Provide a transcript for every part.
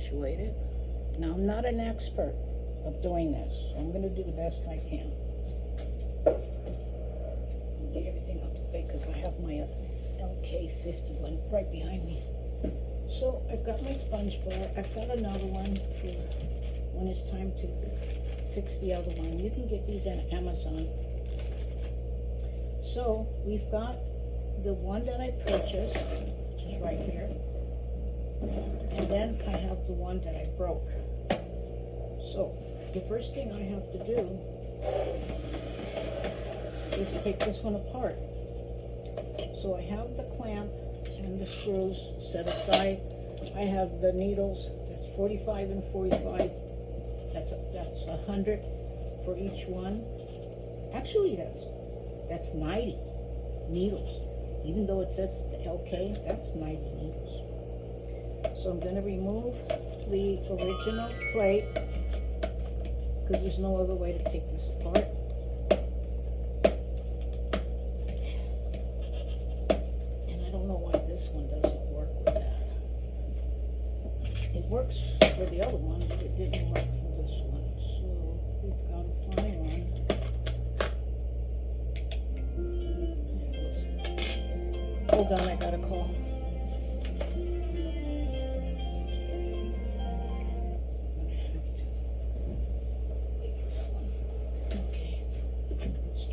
situate it. Now, I'm not an expert of doing this, so I'm going to do the best I can. Get everything up to date because I have my LK100 right behind me. So I've got my sponge bar. I've got another one for when it's time to fix the other one. You can get these on Amazon. So we've got the one that I purchased, which is right here. And then I have the one that I broke. So the first thing I have to do is take this one apart. So I have the clamp and the screws set aside. I have the needles, that's 45 and 45. That's 100 for each one. Actually, that's 90 needles. Even though it says the LK, that's 90 needles. So I'm going to remove the original plate because there's no other way to take this apart. And I don't know why this one doesn't work with that. It works for the other one, but it didn't work for this one. So we've got to find one. Hold on, I got a call.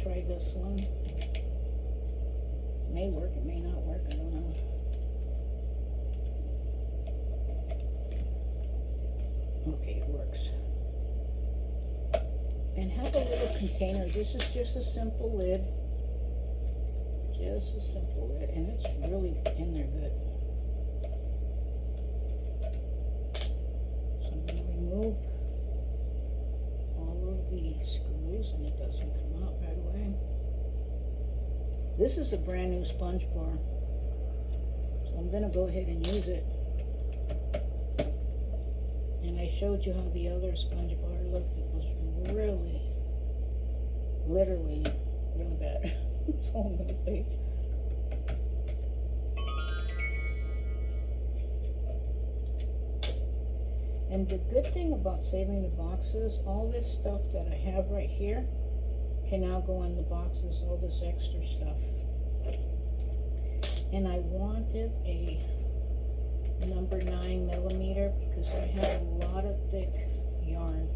Try this one. It may work, it may not work, I don't know. Okay, it works. And have a little container. This is just a simple lid. Just a simple lid, and it's really in there good. So I'm going to remove all of the screws, and it doesn't come out right away. This is a brand new sponge bar, so I'm going to go ahead and use it. And I showed you how the other sponge bar looked. It was really, literally, really bad. That's all I'm going to say. And the good thing about saving the boxes, all this stuff that I have right here can now go in the boxes, all this extra stuff. And I wanted a number 9mm because I have a lot of thick yarn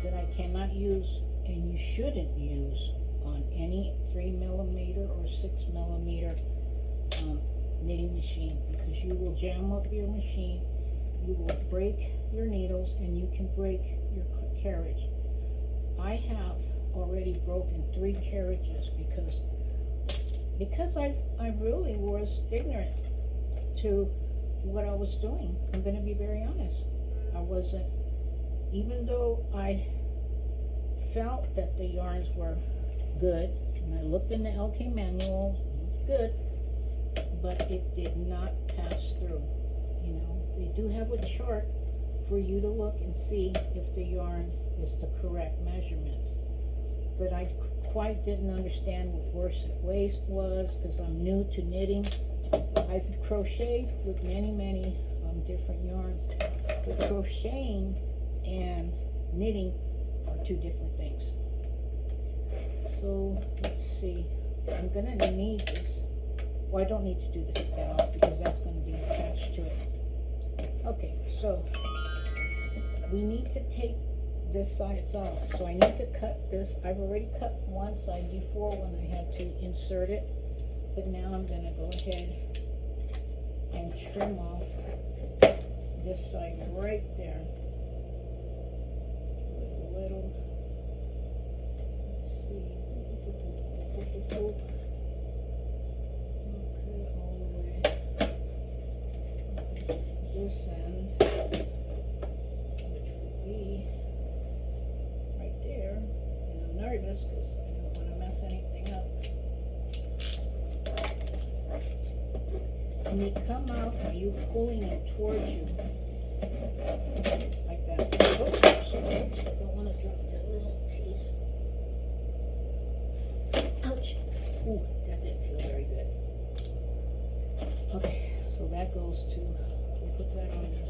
that I cannot use, and you shouldn't use on any 3mm or 6mm knitting machine, because you will jam up your machine, you will break your needles, and you can break your carriage. I have already broken 3 carriages because I really was ignorant to what I was doing. I'm going to be very honest. I wasn't, even though I felt that the yarns were good, and I looked in the LK manual, it was good, but it did not pass through. You know, they do have a chart for you to look and see if the yarn is the correct measurements. But I quite didn't understand what worsted waist was because I'm new to knitting. I've crocheted with many different yarns, but crocheting and knitting are 2 different things. So let's see, I'm gonna need this. Well, I don't need to do this, take that off because that's going to be attached to it. Okay, so we need to take this side off. So I need to cut this. I've already cut one side before when I had to insert it, but now I'm going to go ahead and trim off this side right there with a little, let's see, this end, which would be right there, and I'm nervous because I don't want to mess anything up. And they come out by you pulling them towards you, like that. Oops, I don't want to drop that little piece. Ouch! Ooh, that didn't feel very good. Okay, so that goes to, we put that on there.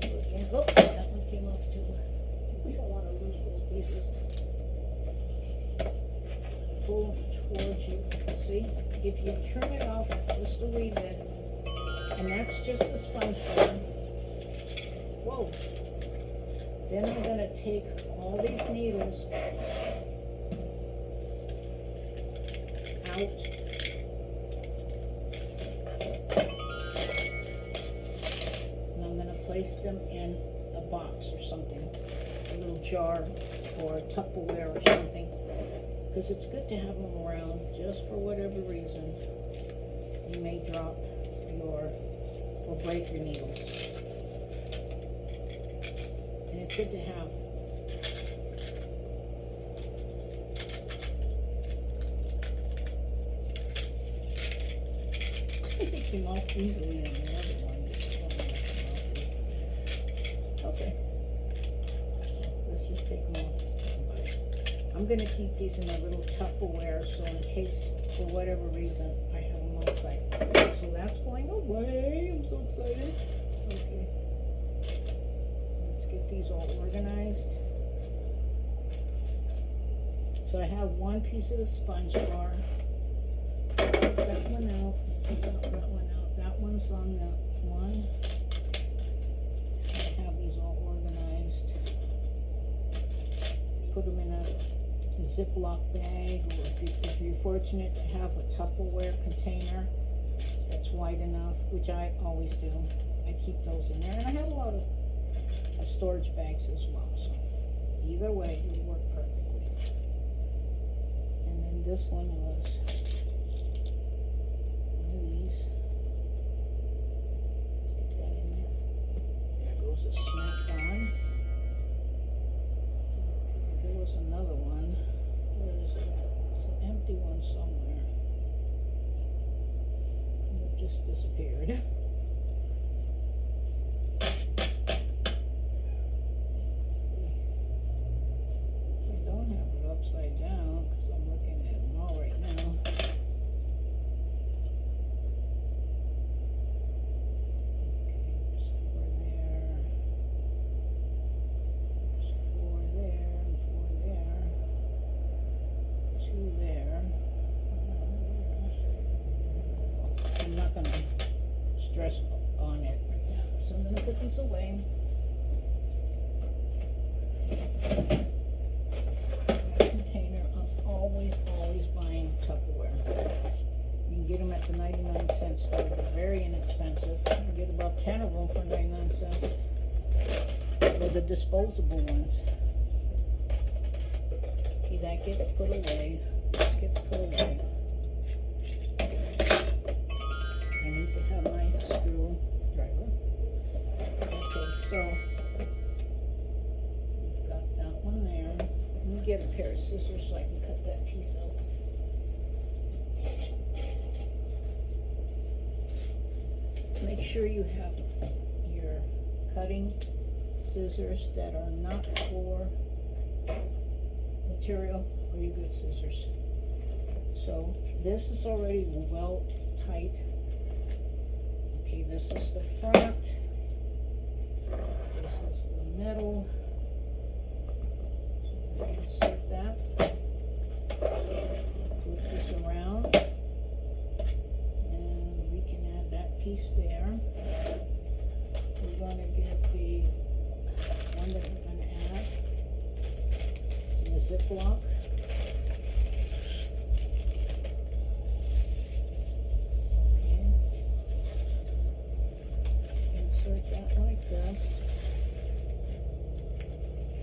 So again, oh, that one came off too. We don't want to lose those pieces. Pull towards you. See, if you turn it off just a wee bit, and that's just a sponge bar. Whoa. Then I'm going to take all these needles out. And I'm going to place them in a box or something, a little jar or a Tupperware or something, because it's good to have them around just for whatever reason. You may drop your or break your needles. And it's good to have. They came off easily on the other one. Okay. Let's just take them off. I'm going to keep these in a little Tupperware, so in case, for whatever reason, I have them outside. So that's going away. I'm so excited. Okay. Let's get these all organized. So I have one piece of the sponge bar. Take that one out. Take that one out. That one's on the one. I have these all organized. Put them in a Ziploc bag, or if you're fortunate to have a Tupperware container that's wide enough, which I always do. I keep those in there, and I have a lot of storage bags as well, so either way it'll work perfectly. And then this one was one of these. Let's get that in there. There goes a snap on. Okay, there was another one. Where is it? It's an empty one somewhere. And it just disappeared. Upside down, because I'm looking at them all right now. Okay, there's 4 there. There's 4 there and 4 there. 2 there. I'm not going to stress on it right now, so I'm going to put these away. Always buying Tupperware. You can get them at the 99-cent store. They're very inexpensive. You can get about 10 of them for 99 cents. They're the disposable ones. Okay, that gets put away. This gets put away. I need to have my screwdriver. Okay, so we've got that one there. Let me get a pair of scissors so I can cut that piece out. Make sure you have your cutting scissors that are not for material, or your good scissors. So this is already well tight. Okay, this is the front. This is the middle. Insert that, flip this around, and we can add that piece there. We're going to get the one that we're going to add. It's in the Ziploc. Okay. Insert that like this.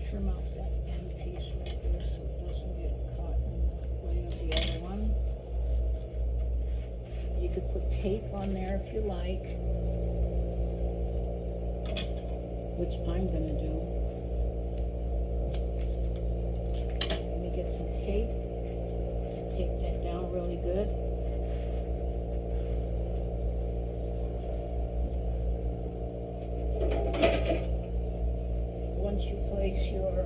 Trim out that end piece right there so it doesn't get caught in the way of the other one. You could put tape on there if you like, which I'm going to do. Let me get some tape and tape that down really good. Once you place your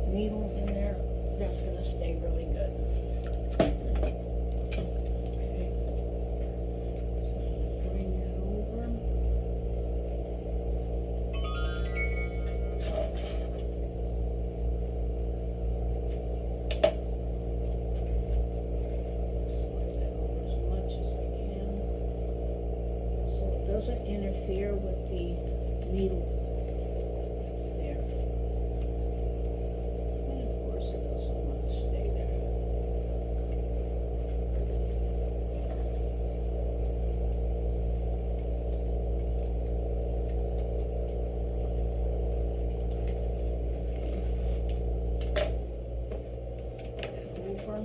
needles in there, that's going to stay really good. Okay. So bring that over. doesn't interfere with the needle that's there. And of course it doesn't want to stay there. Over.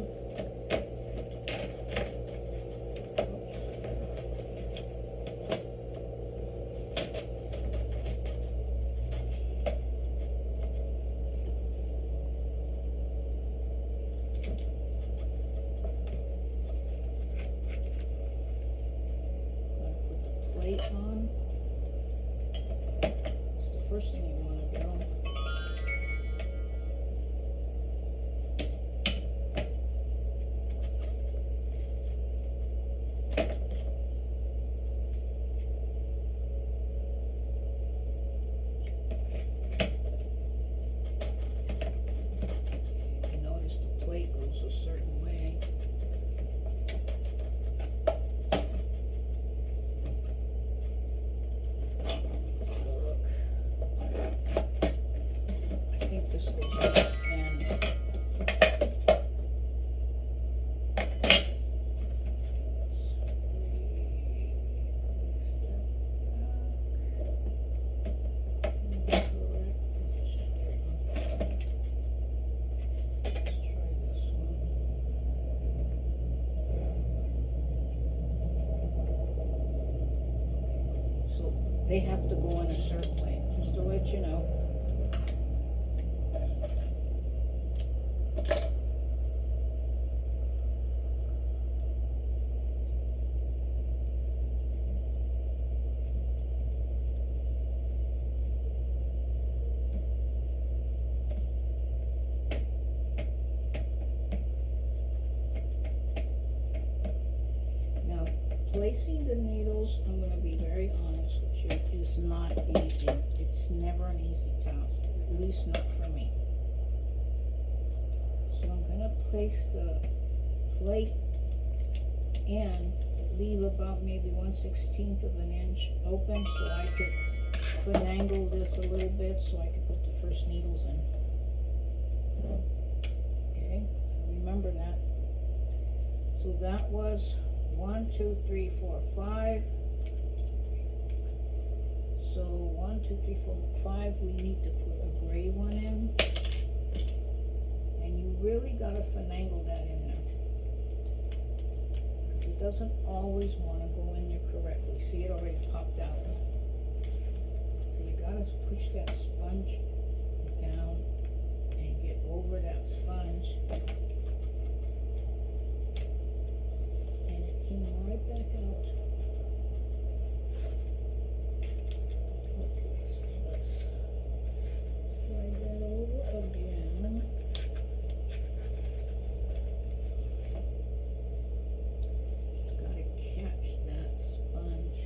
Plate on. It's the first thing you want to do. You notice the plate goes a certain way. This goes on the end. So they have to go in a certain way, just to let you know. Placing the needles, I'm going to be very honest with you, is not easy. It's never an easy task, at least not for me. So I'm going to place the plate in, leave about maybe 1/16 of an inch open so I could finagle this a little bit so I could put the first needles in. Okay, so remember that. So that was 1, 2, 3, 4, 5. So 1, 2, 3, 4, 5. We need to put a gray one in, and you really gotta finagle that in there because it doesn't always want to go in there correctly. See, it already popped out. So you gotta push that sponge down and get over that sponge. Came right back out. Okay, so let's slide that over again. It's got to catch that sponge.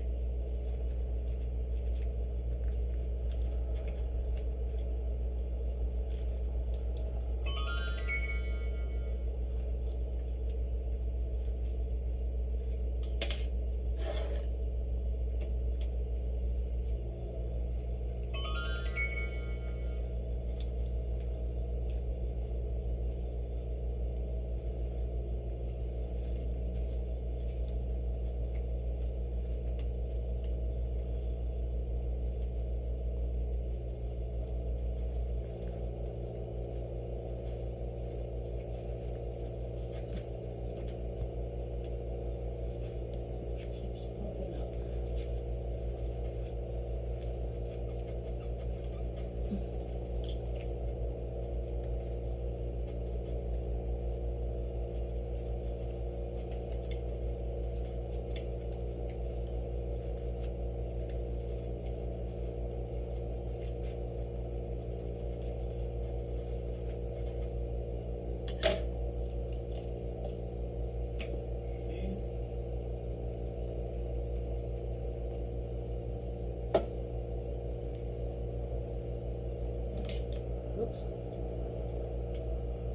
Oops.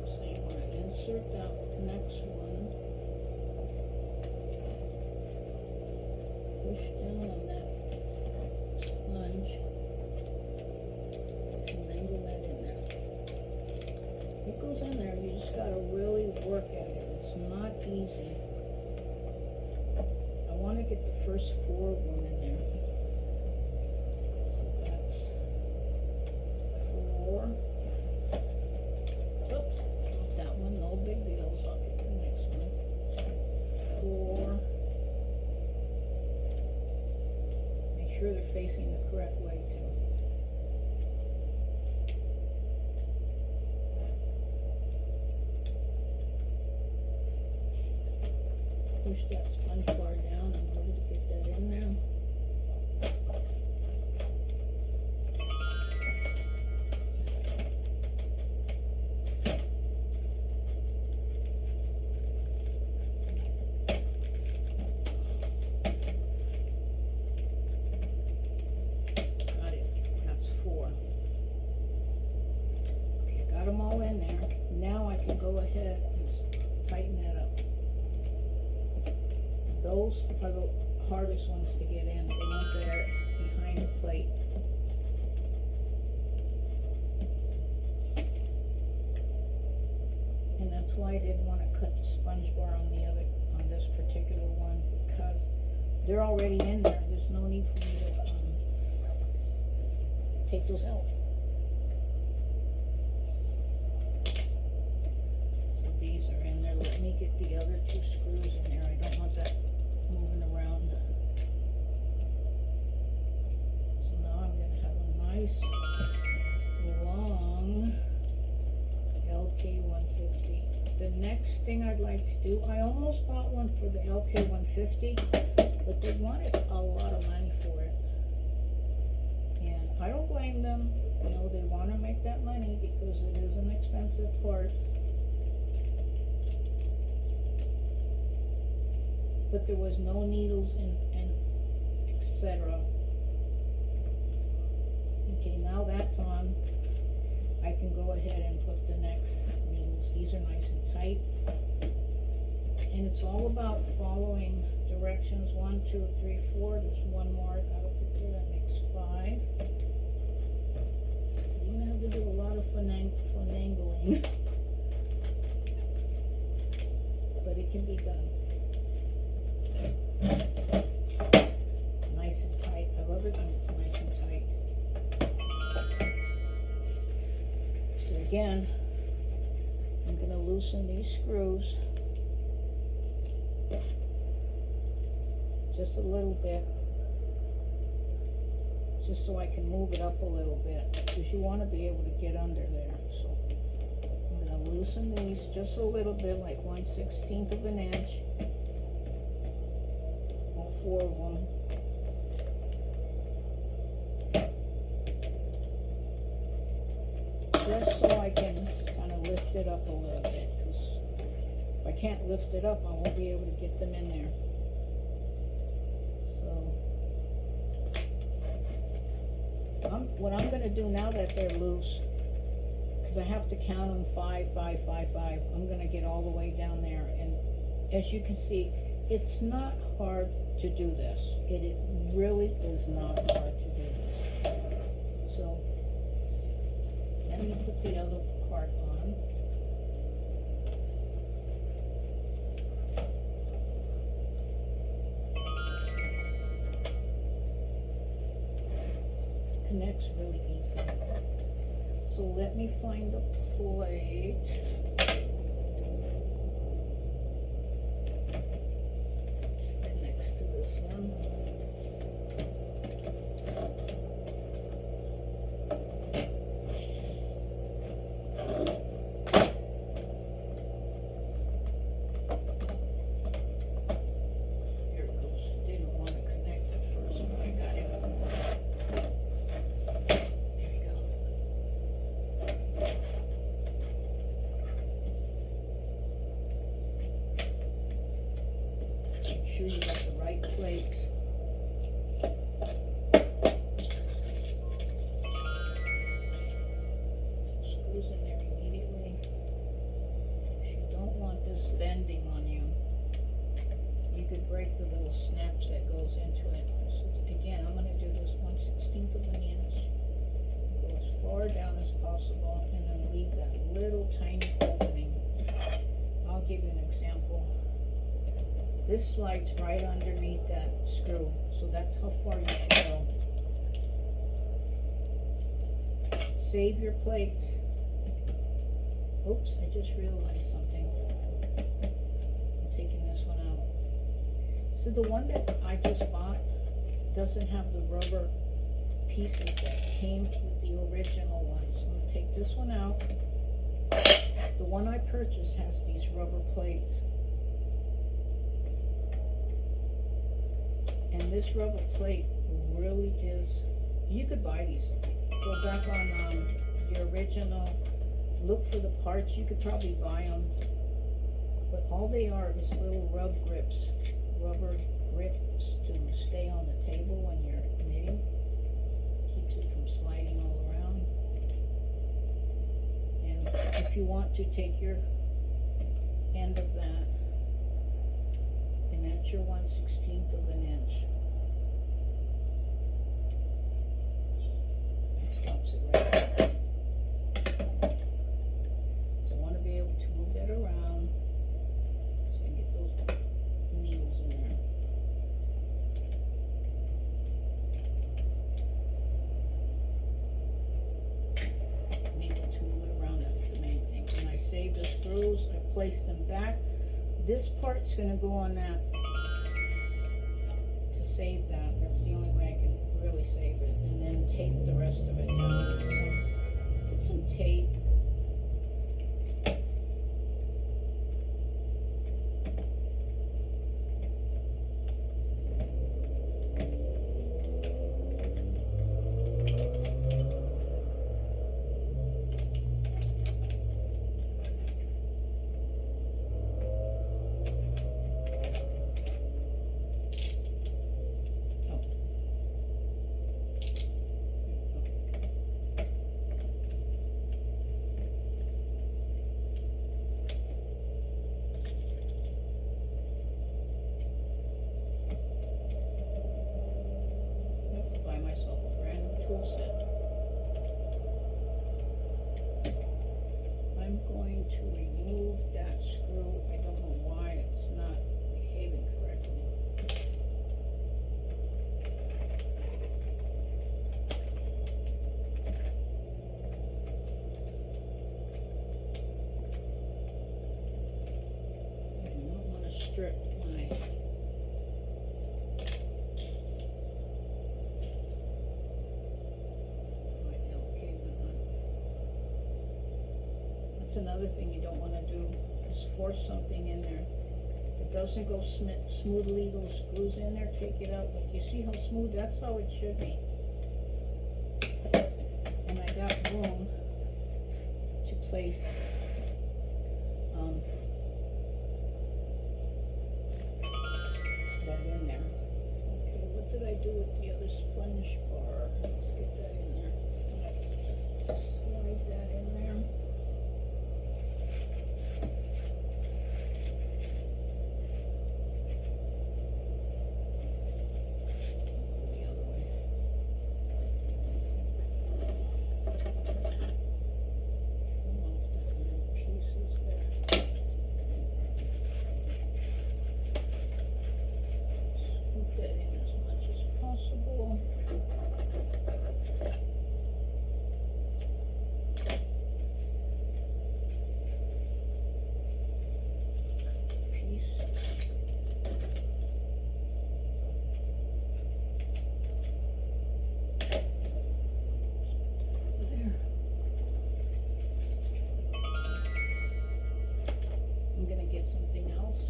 So you want to insert that next one. Push down on that easy. I want to get the first 4 of them in there. So that's 4. Oops, not that one, no big deals. I'll get the next one. 4. Make sure they're facing the correct way too. Push that sponge bar down in order to get that in there. Got it. That's 4. Okay, got them all in there. Now I can go ahead and tighten that up. Those are the hardest ones to get in, the ones that are behind the plate. And that's why I didn't want to cut the sponge bar on this particular one, because they're already in there. There's no need for me to take those out. So these are in there. Let me get the other 2 screws in there. I don't want that moving around. So now I'm going to have a nice long LK150. The next thing I'd like to do, I almost bought one for the LK150, but they wanted a lot of money for it. And I don't blame them. You know, they want to make that money because it is an expensive part. But there was no needles and etc. Okay, now that's on. I can go ahead and put the next needles. These are nice and tight. And it's all about following directions. 1, 2, 3, 4. There's 1 more I gotta put there. That makes 5. You're gonna have to do a lot of finagling. But it can be done. Nice and tight. I love it when it's nice and tight. So again, I'm going to loosen these screws just a little bit, just so I can move it up a little bit, because you want to be able to get under there. So I'm going to loosen these just a little bit, like 1/16 of an inch. 4 of them. Just so I can kind of lift it up a little bit, because if I can't lift it up, I won't be able to get them in there. So what I'm going to do now that they're loose, because I have to count them 5, 5, 5, 5, I'm going to get all the way down there. And as you can see, it's not hard to do this. It really is not hard to do this. So let me put the other part on. Connects really easy. So let me find the plate. To this one. Here it goes. Didn't want to connect it first, but I got it. There we go. Make sure you got the right plates. Screws in there immediately. You don't want this bending on you. You could break the little snaps that goes into it. So again, I'm going to do this 1/16 of an inch. Go as far down as possible, and then leave that little tiny opening. I'll give you an example. This slides right underneath that screw, so that's how far you should go. Save your plates. Oops, I just realized something. I'm taking this one out. So the one that I just bought doesn't have the rubber pieces that came with the original ones. So I'm going to take this one out. The one I purchased has these rubber plates. And this rubber plate really is, you could buy these. Go back on your original, look for the parts, you could probably buy them. But all they are is little rubber grips to stay on the table when you're knitting. Keeps it from sliding all around. And if you want to take your end of that, and that's your 1/16 of an inch. It stops it right there. So I want to be able to move that around so I can get those needles in there. I'm able to move it around, that's the main thing. When I save the screws, I place them back. This part's going to go on that to save that. That's the only way I can really save it. And then tape the rest of it down. Put some tape. I'm going to remove that screw. I don't know why it's not behaving correctly. I do not want to strip my LK100. That's another thing you don't want to do, is force something in there. If it doesn't go smoothly, those screws in there, take it out. But you see how smooth? That's how it should be. And I got room to place that in there. Okay, what did I do with the other sponge bar? Let's get that in there. Slide that in there. The other way. Come off that little pieces there. Scoop that in as much as possible. Piece. There. I'm gonna get something else.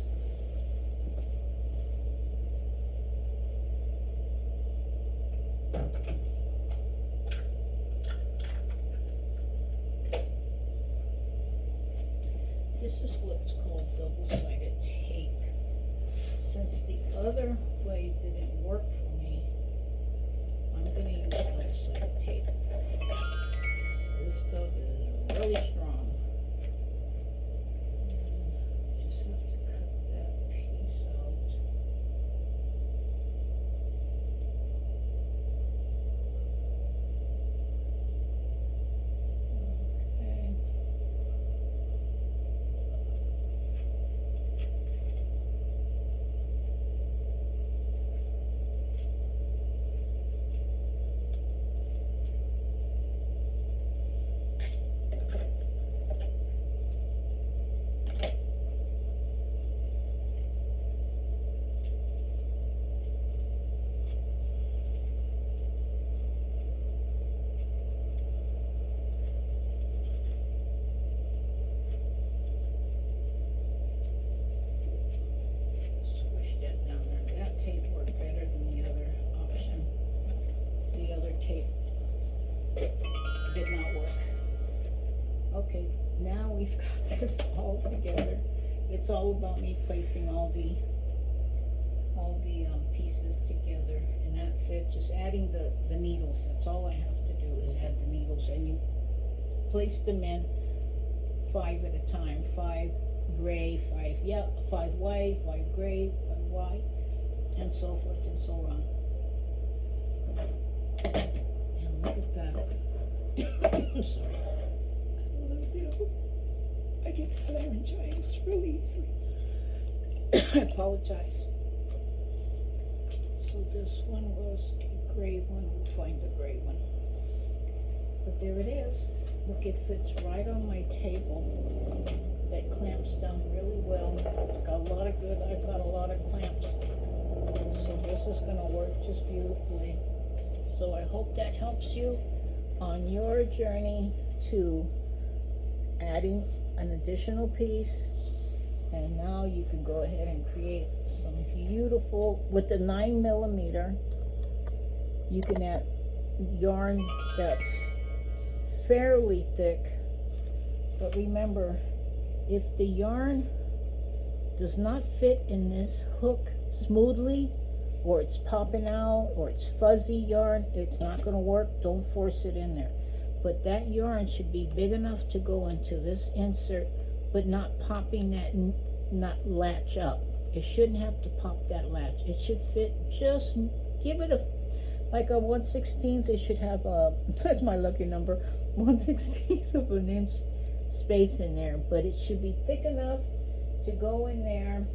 This is what's called double-sided tape. Since the other way didn't work for me, I'm going to use double-sided tape. This stuff is really strong. Just have to cut that piece out. Okay. this all together. It's all about me placing all the pieces together, and that's it. Just adding the needles. That's all I have to do is add the needles, and you place them in 5 at a time. 5 gray, 5 white, 5 gray, 5 white, and so forth and so on. And look at that. I'm sorry. I have a little bit of, I get laryngitis really easily. I apologize. So this one was a gray one. We'll find the gray one. But there it is. Look, it fits right on my table. That clamps down really well. It's got a lot of good. I've got a lot of clamps. So this is going to work just beautifully. So I hope that helps you on your journey to adding an additional piece. And now you can go ahead and create some beautiful, with the 9mm, you can add yarn that's fairly thick. But remember, if the yarn does not fit in this hook smoothly, or it's popping out, or it's fuzzy yarn, it's not going to work. Don't force it in there. But that yarn should be big enough to go into this insert, but not popping that latch up. It shouldn't have to pop that latch. It should fit, just give it like a 1/16. It should have a, that's my lucky number, 1/16 of an inch space in there, but it should be thick enough to go in there.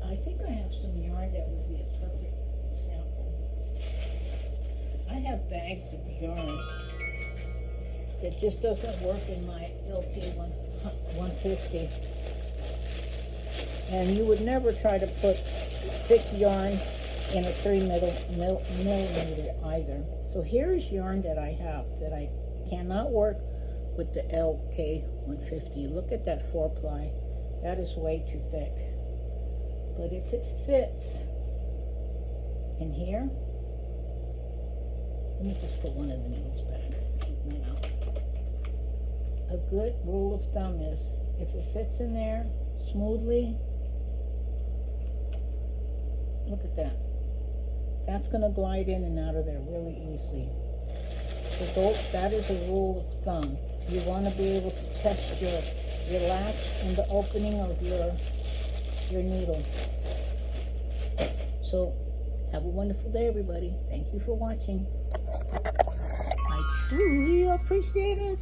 I think I have some yarn that would be a perfect sample. I have bags of yarn that just doesn't work in my LK150. And you would never try to put thick yarn in a 3mm either. So here's yarn that I have that I cannot work with the LK150. Look at that 4-ply. That is way too thick. But if it fits in here, let me just put one of the needles back. Keep one out. A good rule of thumb is if it fits in there smoothly, look at that. That's going to glide in and out of there really easily. So that is a rule of thumb. You want to be able to test your latch and the opening of your needle. So have a wonderful day, everybody. Thank you for watching. I truly appreciate it.